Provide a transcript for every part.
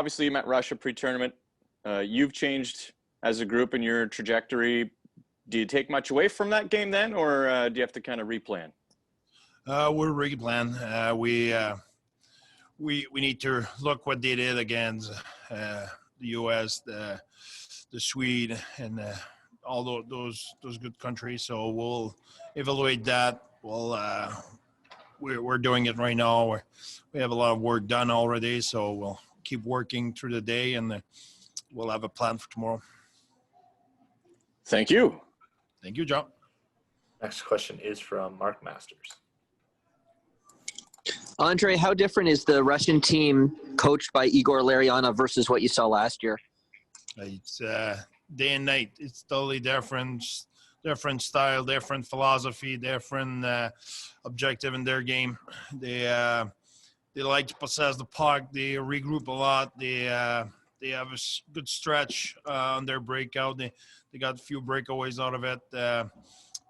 obviously you met Russia pre-tournament. You've changed as a group in your trajectory. Do you take much away from that game then, or do you have to kind of replan? We're replan. We need to look what they did against the U.S., the Swede, and all those good countries. So we'll evaluate that. We're doing it right now. We have a lot of work done already, so we'll keep working through the day, and we'll have a plan for tomorrow. Thank you. Thank you, John. Next question is from Mark Masters. André, how different is the Russian team coached by Igor Larionov versus what you saw last year? It's day and night. It's totally different style, different philosophy, different objective in their game. They like to possess the puck. They regroup a lot. They have a good stretch on their breakout. They got a few breakaways out of it.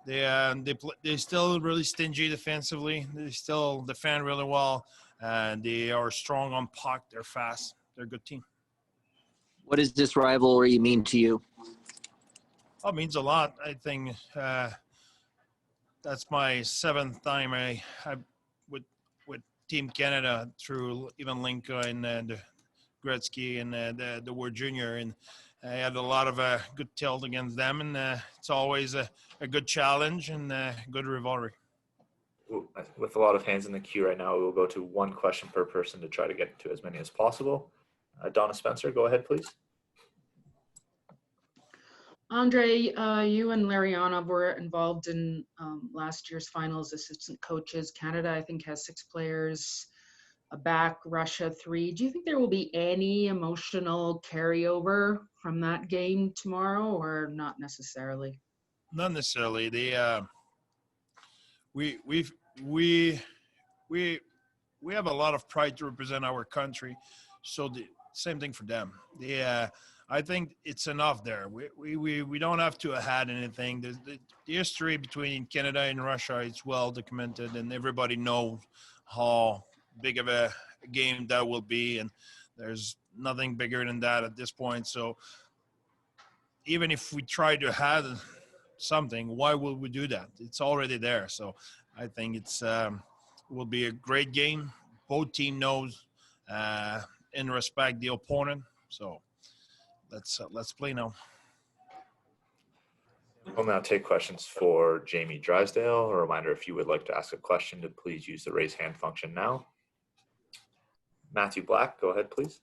They're still really stingy defensively. They still defend really well, and they are strong on puck. They're fast. They're a good team. What does this rivalry mean to you? Oh, it means a lot. I think that's my seventh time I with Team Canada through even Linka and the Gretzky and the Ward Junior, and I had a lot of good tilt against them, and it's always a good challenge and a good rivalry. With a lot of hands in the queue right now, we will go to one question per person to try to get to as many as possible. Donna Spencer, go ahead, please. André, you and Larionov were involved in last year's finals, assistant coaches. Canada, I think, has 6 players back, Russia 3. Do you think there will be any emotional carryover from that game tomorrow, or not necessarily? Not necessarily. We have a lot of pride to represent our country, so the same thing for them. I think it's enough there. We don't have to add anything. The history between Canada and Russia is well documented, and everybody knows how big of a game that will be, and there's nothing bigger than that at this point. So even if we try to add something, why would we do that? It's already there. So I think it will be a great game. Both team knows and respect the opponent. So let's play now. We'll now take questions for Jamie Drysdale. A reminder, if you would like to ask a question, to please use the raise hand function now. Matthew Black, go ahead, please.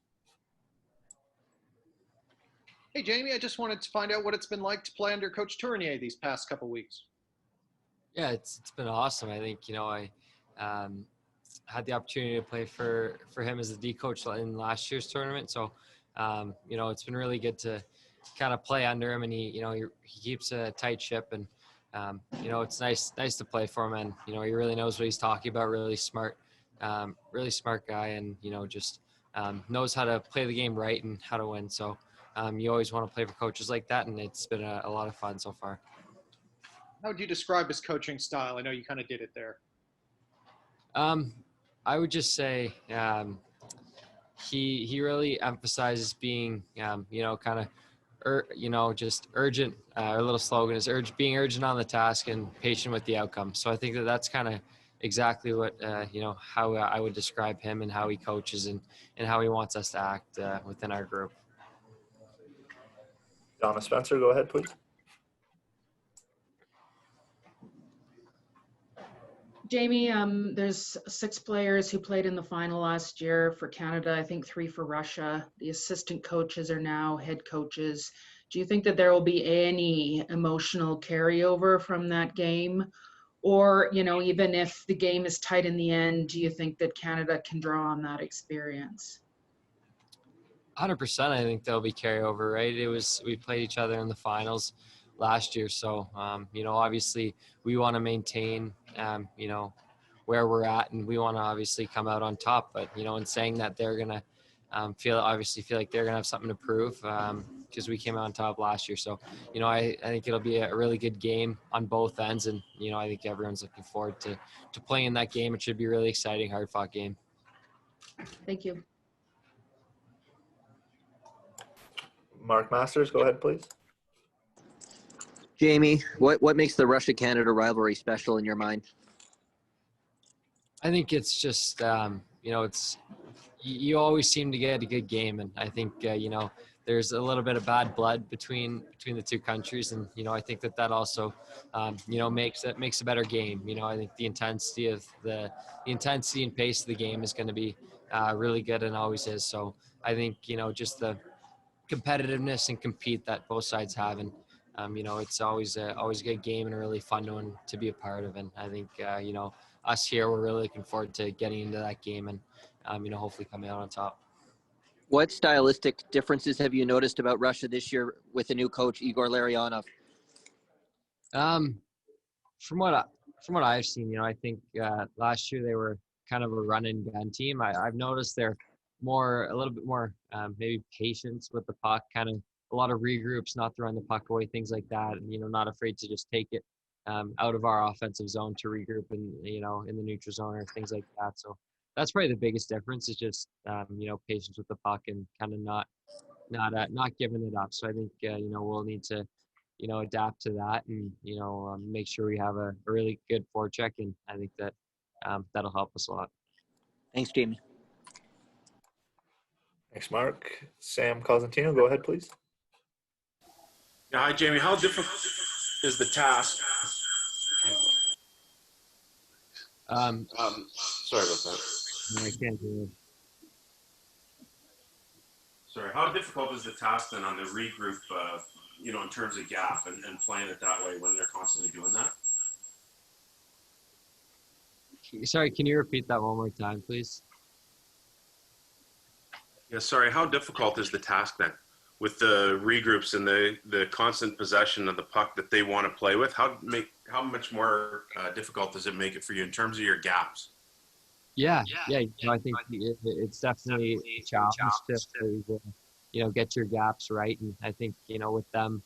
Hey, Jamie, I just wanted to find out what it's been like to play under Coach Tourigny these past couple weeks. Yeah, it's been awesome. I think, I had the opportunity to play for him as the D coach in last year's tournament. So, it's been really good to kind of play under him, and he keeps a tight ship, and, it's nice to play for him. And, he really knows what he's talking about, really smart guy, and, just knows how to play the game right and how to win. So you always want to play for coaches like that, and it's been a lot of fun so far. How would you describe his coaching style? I know you kind of did it there. I would just say he really emphasizes being, just urgent. Our little slogan is being urgent on the task and patient with the outcome. So I think that's kind of exactly what, how I would describe him and how he coaches and how he wants us to act within our group. Donna Spencer, go ahead, please. Jamie, there's 6 players who played in the final last year for Canada, I think 3 for Russia. The assistant coaches are now head coaches. Do you think that there will be any emotional carryover from that game? Or, even if the game is tight in the end, do you think that Canada can draw on that experience? 100%. I think there'll be carryover, right? We played each other in the finals last year. So, obviously we want to maintain, where we're at, and we want to obviously come out on top. But, in saying that, they're going to feel like they're going to have something to prove because we came out on top last year. So, I think it'll be a really good game on both ends. And, I think everyone's looking forward to playing in that game. It should be a really exciting, hard-fought game. Thank you. Mark Masters, go ahead, please. Jamie, what makes the Russia-Canada rivalry special in your mind? I think it's just, it's you always seem to get a good game, and I think there's a little bit of bad blood between the two countries, and I think that also makes a better game. I think the intensity and pace of the game is going to be really good, and always is. So I think just the competitiveness and compete that both sides have, and it's always a good game and a really fun one to be a part of. And I think us here, we're really looking forward to getting into that game and hopefully coming out on top. What stylistic differences have you noticed about Russia this year with the new coach Igor Larionov? From what I've seen, I think last year they were kind of a run and gun team. I've noticed they're a little bit more maybe patience with the puck, kind of a lot of regroups, not throwing the puck away, things like that, and not afraid to just take it out of our offensive zone to regroup in the neutral zone or things like that. So that's probably the biggest difference, is just patience with the puck and kind of not giving it up. So I think we'll need to adapt to that and make sure we have a really good forecheck, and I think that that'll help us a lot. Thanks, Jamie. Thanks, Mark. Sam Cosentino, go ahead, please. Yeah, hi, Jamie. How difficult is the task? Sorry about that. I can't hear you. Sorry. How difficult is the task then on the regroup, in terms of gap and playing it that way when they're constantly doing that? Sorry, can you repeat that one more time, please? Yeah, sorry. How difficult is the task then with the regroups and the constant possession of the puck that they want to play with? How much more difficult does it make it for you in terms of your gaps? Yeah. I think it's definitely a challenge to get your gaps right, and I think with them,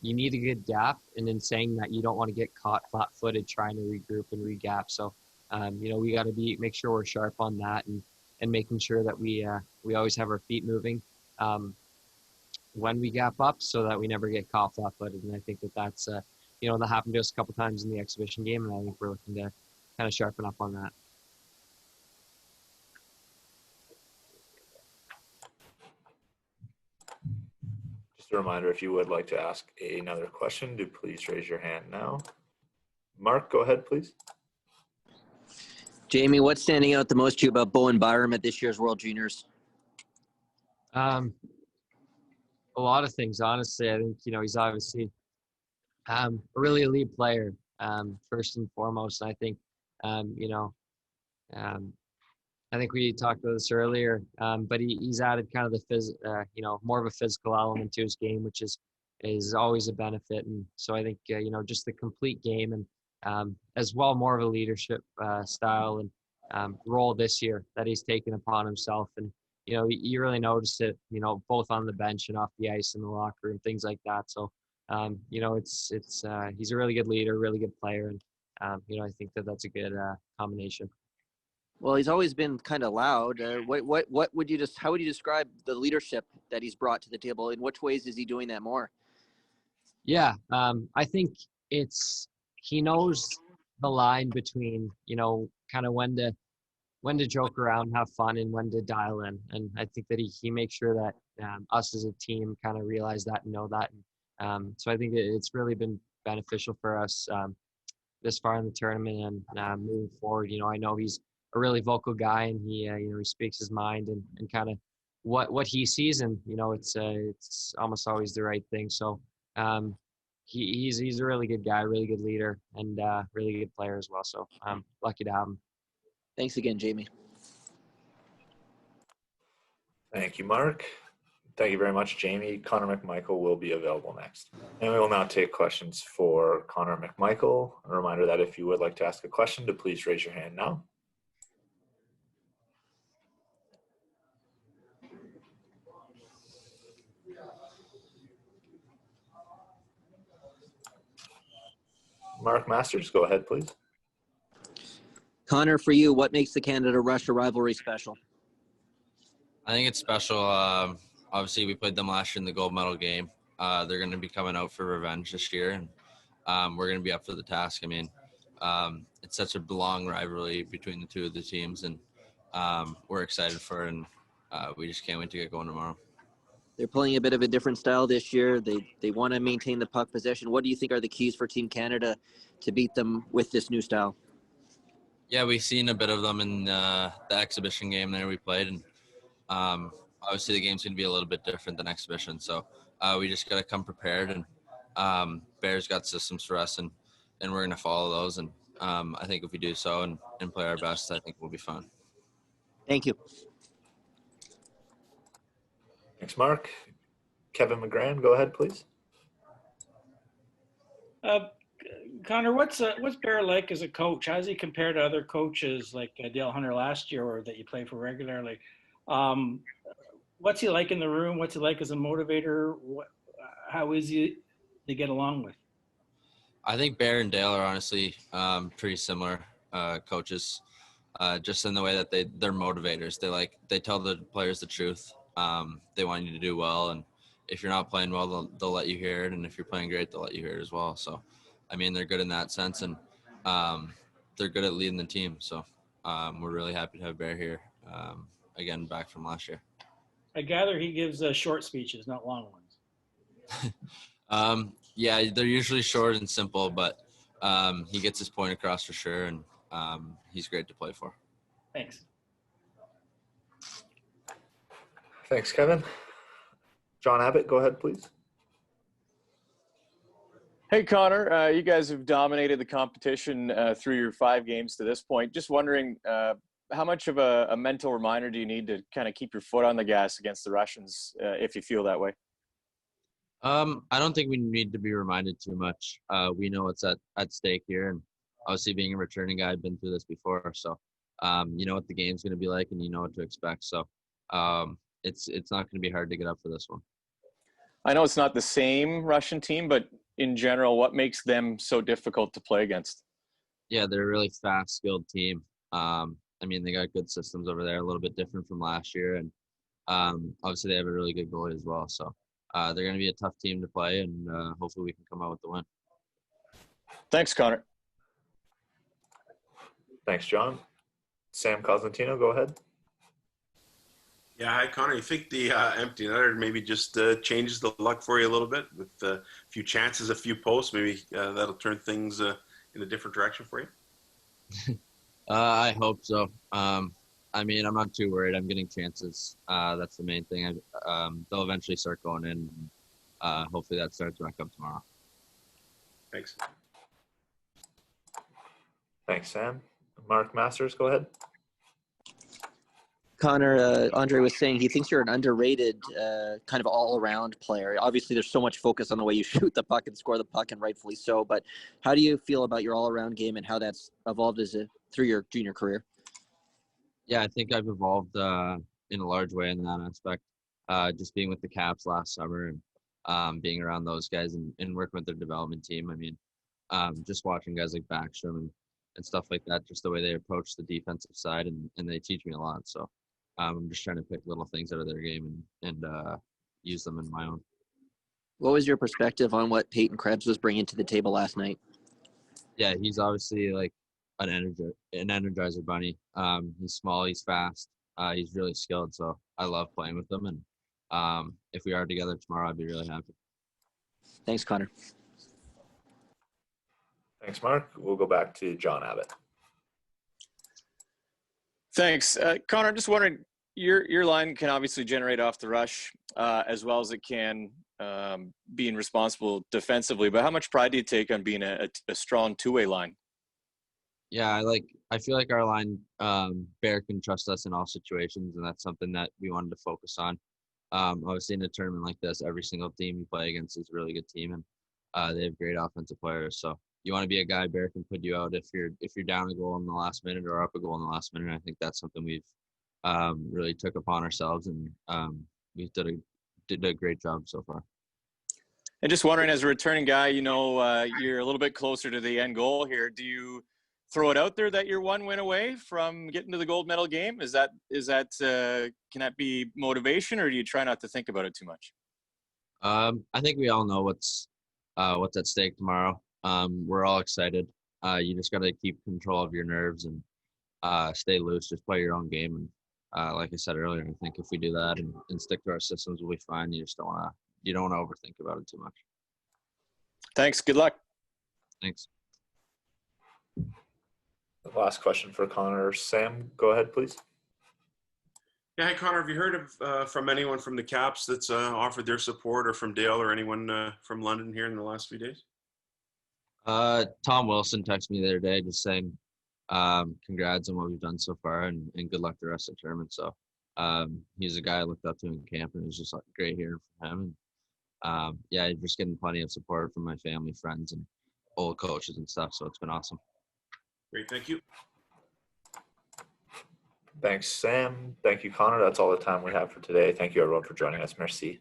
you need a good gap, and in saying that, you don't want to get caught flat-footed trying to regroup and regap. So we got to make sure we're sharp on that, and making sure that we always have our feet moving when we gap up, so that we never get caught flat-footed. And I think that's that happened to us a couple times in the exhibition game, and I think we're looking to kind of sharpen up on that. Just a reminder, if you would like to ask another question, do please raise your hand now. Mark, go ahead, please. Jamie, what's standing out the most to you about Bowen Byram at this year's World Juniors? A lot of things, honestly. I think he's obviously a really elite player, first and foremost. And I think I think we talked about this earlier, but he's added kind of the more of a physical element to his game, which is always a benefit. And so I think just the complete game, and as well more of a leadership style and role this year that he's taken upon himself. And you really notice it, both on the bench and off the ice in the locker room, things like that. So he's a really good leader, really good player, and I think that's a good combination. Well, he's always been kind of loud. What would you how would you describe the leadership that he's brought to the table? In which ways is he doing that more? Yeah, I think he knows the line between kind of when to joke around, have fun, and when to dial in. And I think that he makes sure that us as a team kind of realize that and know that. So I think it's really been beneficial for us this far in the tournament, and moving forward. I know he's a really vocal guy, and he speaks his mind and kind of what he sees, and it's almost always the right thing. So he's a really good guy, really good leader, and really good player as well. So I'm lucky to have him. Thanks again, Jamie. Thank you, Mark. Thank you very much, Jamie. Connor McMichael will be available next. And we will now take questions for Connor McMichael. A reminder that if you would like to ask a question, to please raise your hand now. Mark Masters, go ahead, please. Connor, for you, what makes the Canada-Russia rivalry special? I think it's special. obviously, we played them last year in the gold medal game. They're going to be coming out for revenge this year, and we're going to be up for the task. I mean, it's such a long rivalry between the two of the teams, and we're excited for it, and we just can't wait to get going tomorrow. They're playing a bit of a different style this year. They want to maintain the puck possession. What do you think are the keys for Team Canada to beat them with this new style? Yeah, we've seen a bit of them in the exhibition game there we played, and obviously the game's going to be a little bit different than exhibition. So we just got to come prepared, and Bears got systems for us, and we're going to follow those. And I think if we do so and play our best, I think we'll be fine. Thank you. Thanks, Mark. Kevin McGran, go ahead, please. Connor, what's Bear like as a coach? How does he compare to other coaches like Dale Hunter last year, or that you play for regularly? What's he like in the room? What's he like as a motivator? How is he to get along with? I think Bear and Dale are honestly pretty similar coaches, just in the way that they're motivators. They tell the players the truth. They want you to do well, and if you're not playing well, they'll let you hear it, and if you're playing great, they'll let you hear it as well. So, I mean, they're good in that sense, and they're good at leading the team. So, we're really happy to have Bear here again, back from last year. I gather he gives short speeches, not long ones. Yeah, they're usually short and simple, but he gets his point across for sure, and he's great to play for. Thanks. Thanks, Kevin. John Abbott, go ahead, please. Hey, Connor, you guys have dominated the competition through your 5 games to this point. Just wondering, how much of a mental reminder do you need to kind of keep your foot on the gas against the Russians, if you feel that way? I don't think we need to be reminded too much. We know what's at stake here, and obviously being a returning guy, I've been through this before, so you know what the game's going to be like, and you know what to expect. So it's not going to be hard to get up for this one. I know it's not the same Russian team, but in general, what makes them so difficult to play against? Yeah, they're a really fast, skilled team. I mean, they got good systems over there, a little bit different from last year, and obviously they have a really good goalie as well. So they're going to be a tough team to play, and hopefully we can come out with the win. Thanks, Connor. Thanks, John. Sam Cosentino, go ahead. Yeah, hi, Connor. You think the empty netter maybe just changes the luck for you a little bit with a few chances, a few posts? Maybe that'll turn things in a different direction for you? I hope so. I mean, I'm not too worried. I'm getting chances. That's the main thing. They'll eventually start going in. Hopefully that starts when I come tomorrow. Thanks. Thanks, Sam. Mark Masters, go ahead. Connor, André was saying he thinks you're an underrated kind of all-around player. Obviously, there's so much focus on the way you shoot the puck and score the puck, and rightfully so. But how do you feel about your all-around game and how that's evolved through your junior career? Yeah, I think I've evolved in a large way in that aspect. Just being with the Caps last summer and being around those guys and working with their development team. I mean, just watching guys like Backstrom and stuff like that, just the way they approach the defensive side, and they teach me a lot. So I'm just trying to pick little things out of their game and use them in my own. What was your perspective on what Peyton Krebs was bringing to the table last night? Yeah, he's obviously like an energizer bunny. He's small, he's fast, he's really skilled. So I love playing with him, and if we are together tomorrow, I'd be really happy. Thanks, Connor. Thanks, Mark. We'll go back to John Abbott. Thanks. Connor, just wondering, your line can obviously generate off the rush as well as it can being responsible defensively, but how much pride do you take on being a strong two-way line? Yeah, I feel like our line, Bear can trust us in all situations, and that's something that we wanted to focus on. Obviously, in a tournament like this, every single team you play against is a really good team, and they have great offensive players. So you want to be a guy Bear can put you out if you're down a goal in the last minute or up a goal in the last minute. I think that's something we've really took upon ourselves, and we did a great job so far. And just wondering, as a returning guy, you're a little bit closer to the end goal here. Do you throw it out there that you're 1 win away from getting to the gold medal game? Is that can that be motivation, or do you try not to think about it too much? I think we all know what's at stake tomorrow. We're all excited. You just got to keep control of your nerves and stay loose. Just play your own game. And like I said earlier, I think if we do that and stick to our systems, we'll be fine. You just don't want to overthink about it too much. Thanks. Good luck. Thanks. Last question for Connor. Sam, go ahead, please. Yeah, hey Connor, have you heard of from anyone from the Caps that's offered their support, or from Dale or anyone from London here in the last few days? Tom Wilson texted me the other day just saying congrats on what we've done so far and good luck the rest of the tournament. So he's a guy I looked up to in camp, and it was just like great hearing from him. And yeah, just getting plenty of support from my family, friends, and old coaches and stuff. So it's been awesome. Great, thank you. Thanks, Sam. Thank you, Connor. That's all the time we have for today. Thank you, everyone, for joining us. Merci.